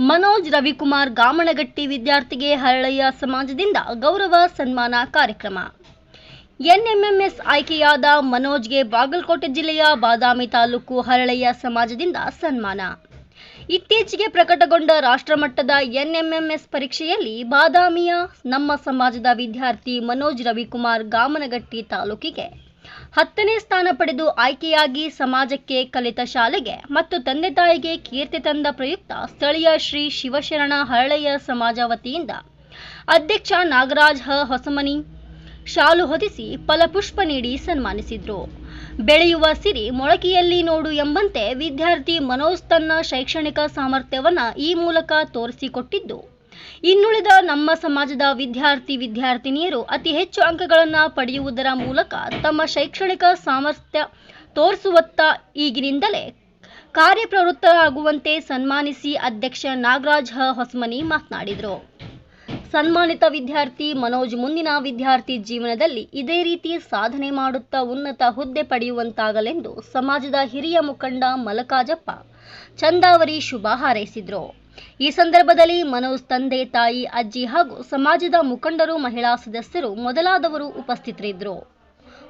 ಮನೋಜ್ ರವಿಕುಮಾರ್ ಗಾಮನಗಟ್ಟಿ ವಿದ್ಯಾರ್ಥಿಗೆ ಹರಳಯ್ಯ ಸಮಾಜದಿಂದ ಗೌರವ ಸನ್ಮಾನ ಕಾರ್ಯಕ್ರಮ. ಎನ್ಎಂಎಂಎಸ್ ಆಯ್ಕೆಯಾದ ಮನೋಜ್ಗೆ ಬಾಗಲಕೋಟೆ ಜಿಲ್ಲೆಯ ಬಾದಾಮಿ ತಾಲೂಕು ಹರಳಯ್ಯ ಸಮಾಜದಿಂದ ಸನ್ಮಾನ. ಇತ್ತೀಚೆಗೆ ಪ್ರಕಟಗೊಂಡ ರಾಷ್ಟ್ರಮಟ್ಟದ ಎನ್ಎಂಎಂಎಸ್ ಪರೀಕ್ಷೆಯಲ್ಲಿ ಬಾದಾಮಿಯ ನಮ್ಮ ಸಮಾಜದ ವಿದ್ಯಾರ್ಥಿ ಮನೋಜ್ ರವಿಕುಮಾರ್ ಗಾಮನಗಟ್ಟಿ ತಾಲೂಕಿಗೆ 10ನೇ ಸ್ಥಾನ ಪಡೆದು ಆಯ್ಕೆಯಾಗಿ ಸಮಾಜಕ್ಕೆ, ಕಲಿತ ಶಾಲೆಗೆ ಮತ್ತು ತಂದೆ ತಾಯಿಗೆ ಕೀರ್ತಿ ತಂದ ಪ್ರಯುಕ್ತ ಸ್ಥಳೀಯ ಶ್ರೀ ಶಿವಶರಣ ಹರಳಯ್ಯ ಸಮಾಜ ವತಿಯಿಂದ ಅಧ್ಯಕ್ಷ ನಾಗರಾಜ್ ಹೊಸಮನಿ ಶಾಲು ಹೊದಿಸಿ ಫಲಪುಷ್ಪ ನೀಡಿ ಸನ್ಮಾನಿಸಿದರು. ಬೆಳೆಯುವ ಸಿರಿ ಮೊಳಕೆಯಲ್ಲಿ ನೋಡು ಎಂಬಂತೆ ವಿದ್ಯಾರ್ಥಿ ಮನೋಜ್ ತನ್ನ ಶೈಕ್ಷಣಿಕ ಸಾಮರ್ಥ್ಯವನ್ನು ಈ ಮೂಲಕ ತೋರಿಸಿಕೊಟ್ಟಿದ್ದು, ಇನ್ನುಳಿದ ನಮ್ಮ ಸಮಾಜದ ವಿದ್ಯಾರ್ಥಿನಿಯರು ಅತಿ ಹೆಚ್ಚು ಅಂಕಗಳನ್ನು ಪಡೆಯುವುದರ ಮೂಲಕ ತಮ್ಮ ಶೈಕ್ಷಣಿಕ ಸಾಮರ್ಥ್ಯ ತೋರಿಸುವತ್ತ ಈಗಿನಿಂದಲೇ ಕಾರ್ಯಪ್ರವೃತ್ತರಾಗುವಂತೆ ಸನ್ಮಾನಿಸಿ ಅಧ್ಯಕ್ಷ ನಾಗರಾಜ್ ಹೊಸಮನಿ ಮಾತನಾಡಿದರು. ಸನ್ಮಾನಿತ ವಿದ್ಯಾರ್ಥಿ ಮನೋಜ್ ಮುಂದಿನ ವಿದ್ಯಾರ್ಥಿ ಜೀವನದಲ್ಲಿ ಇದೇ ರೀತಿ ಸಾಧನೆ ಮಾಡುತ್ತಾ ಉನ್ನತ ಹುದ್ದೆ ಪಡೆಯುವಂತಾಗಲೆಂದು ಸಮಾಜದ ಹಿರಿಯ ಮುಖಂಡ ಮಲಕಾಜಪ್ಪ ಚಂದಾವರಿ ಶುಭ ಹಾರೈಸಿದರು. ಈ ಸಂದರ್ಭದಲ್ಲಿ ಮನೋಜ್ ತಂದೆ, ತಾಯಿ, ಅಜ್ಜಿ ಹಾಗೂ ಸಮಾಜದ ಮುಖಂಡರು, ಮಹಿಳಾ ಸದಸ್ಯರು ಮೊದಲಾದವರು ಉಪಸ್ಥಿತರಿದ್ದರು.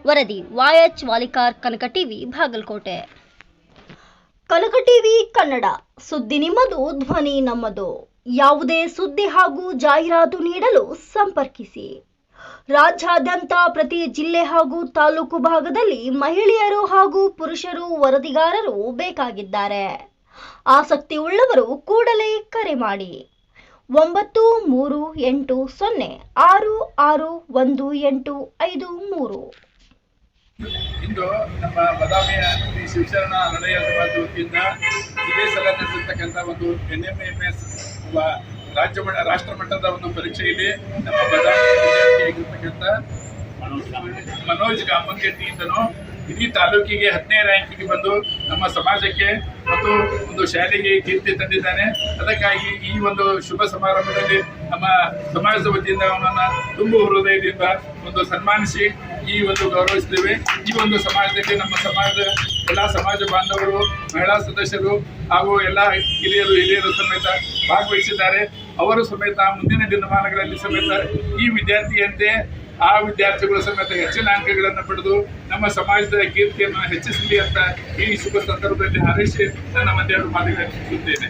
ವರದಿ YH ವಾಲಿಕಾರ್, ಕನಕ ಟಿವಿ, ಬಾಗಲಕೋಟೆ. ಕನಕ ಟಿವಿ ಕನ್ನಡ, ಸುದ್ದಿ ನಿಮ್ಮದು, ಧ್ವನಿ ನಮ್ಮದು. ಯಾವುದೇ ಸುದ್ದಿ ಹಾಗೂ ಜಾಹೀರಾತು ನೀಡಲು ಸಂಪರ್ಕಿಸಿ. ರಾಜ್ಯಾದ್ಯಂತ ಪ್ರತಿ ಜಿಲ್ಲೆ ಹಾಗೂ ತಾಲೂಕು ಭಾಗದಲ್ಲಿ ಮಹಿಳೆಯರು ಹಾಗೂ ಪುರುಷರು ವರದಿಗಾರರು ಬೇಕಾಗಿದ್ದಾರೆ. ಆಸಕ್ತಿ ಉಳ್ಳವರು ಕೂಡಲೇ ಕರೆ ಮಾಡಿ 9380661853. ಇಂದು ನಮ್ಮ ಬಾದಾಮಿಯ ಶ್ರೀ ಶಿವಶರಣ ಹರಳಯ್ಯ ಸಮಾಜ ವತಿಯಿಂದ ಇದೇ ಸಲ ನಡೆದಿರ್ತಕ್ಕಂಥ ಒಂದು NMMS ರಾಷ್ಟ್ರಮಟ್ಟದ ಒಂದು ಪರೀಕ್ಷೆಯಲ್ಲಿ ನಮ್ಮ ಬಾದಾಮಿ ವಿದ್ಯಾರ್ಥಿಯಾಗಿರ್ತಕ್ಕಂಥ ಮನೋಜ್ ಗಾಮನಗಟ್ಟಿಯಿಂದನೂ ಇಡೀ ತಾಲೂಕಿಗೆ 10ನೇ ರ್ಯಾಂಕಿಗೆ ಬಂದು ನಮ್ಮ ಸಮಾಜಕ್ಕೆ ಮತ್ತು ಒಂದು ಶಾಲೆಗೆ ಕೀರ್ತಿ ತಂದಿದ್ದಾನೆ. ಅದಕ್ಕಾಗಿ ಈ ಒಂದು ಶುಭ ಸಮಾರಂಭದಲ್ಲಿ ನಮ್ಮ ಸಮಾಜದ ವತಿಯಿಂದ ಅವನನ್ನು ತುಂಬು ಹೃದಯದಿಂದ ಒಂದು ಸನ್ಮಾನಿಸಿ ಈ ಒಂದು ಗೌರವಿಸ್ತೇವೆ. ಈ ಒಂದು ಸಮಾಜದಲ್ಲಿ ನಮ್ಮ ಸಮಾಜದ ಎಲ್ಲ ಸಮಾಜ ಬಾಂಧವರು, ಮಹಿಳಾ ಸದಸ್ಯರು ಹಾಗೂ ಎಲ್ಲ ಹಿರಿಯರು ಸಮೇತ ಭಾಗವಹಿಸಿದ್ದಾರೆ. ಅವರು ಸಮೇತ ಮುಂದಿನ ದಿನಮಾನಗಳಲ್ಲಿ ಸಮೇತ ಈ ವಿದ್ಯಾರ್ಥಿಯಂತೆ ಆ ವಿದ್ಯಾರ್ಥಿಗಳು ಸಮೇತ ಹೆಚ್ಚಿನ ಅಂಕಗಳನ್ನು ಪಡೆದು ನಮ್ಮ ಸಮಾಜದ ಕೀರ್ತಿಯನ್ನು ಹೆಚ್ಚಿಸಲಿ ಅಂತ ಈ ಶುಭ ಸಂದರ್ಭದಲ್ಲಿ ಹಾರೈಸಿ ನನ್ನ ಒಂದೆರಡು ಮಾತುಗಳನ್ನು ಮುಗಿಸುತ್ತೇನೆ.